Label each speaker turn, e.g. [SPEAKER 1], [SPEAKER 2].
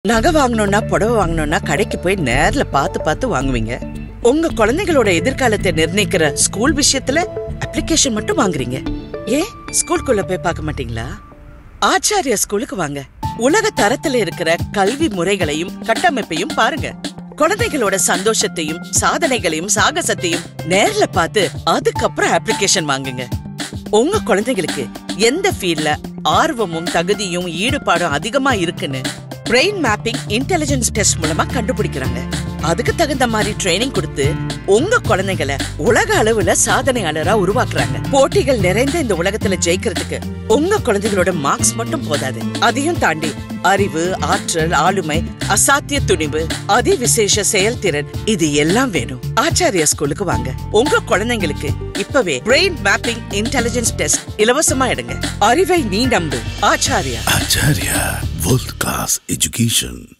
[SPEAKER 1] நகை வாங்கணும்னா புடவை வாங்கணும்னா கடைக்கு போய் நேர்ல பார்த்து வாங்குவீங்க. உங்க குழந்தைகளோட எதிர்காலத்தை நிர்ணயிக்கிற ஸ்கூல் விஷயத்துல அப்ளிகேஷன் மட்டும் வாங்குறீங்க. ஏன் ஸ்கூலுக்குள்ள போய் பார்க்க மாட்டீங்களா? ஆச்சாரியா ஸ்கூலுக்கு வாங்க. உலக தரத்துல இருக்கிற கல்வி முறைகளையும் கட்டமைப்பையும் பாருங்க. குழந்தைகளோட சந்தோஷத்தையும் சாதனைகளையும் சாகசத்தையும் நேர்ல பார்த்து அதுக்கப்புறம் அப்ளிகேஷன் வாங்குங்க. உங்க குழந்தைகளுக்கு எந்த ஃபீல்ட்ல ஆர்வமும் தகுதியும் ஈடுபாடும் அதிகமா இருக்குன்னு பிரெயின் மேப்பிங் இன்டெலிஜென்ஸ் டெஸ்ட் மூலமா கண்டுபிடிக்கிறாங்க. அதுக்கு தகுந்த மாதிரி ட்ரைனிங் கொடுத்து உங்க குழந்தைகளை உலக அளவுல சாதனையாளரா உருவாக்குறாங்க. போட்டிகள் நிறைந்த இந்த உலகத்துல ஜெயிக்கிறதுக்கு உங்க குழந்தைகளோட மார்க்ஸ் மட்டும் போதாது. அதையும் தாண்டி அறிவு, ஆற்றல், ஆளுமை, அசாத்திய துணிவு, அதிவிசேஷ செயல்திறன் இது எல்லாம் வேணும். ஆச்சாரியா ஸ்கூலுக்கு வாங்க. உங்க குழந்தைங்களுக்கு இப்பவே பிரெயின் மேப்பிங் இன்டெலிஜென்ஸ் டெஸ்ட் இலவசமா எடுங்க. அறிவை நீ நம்பு. Acharya.
[SPEAKER 2] Acharya World Class Education.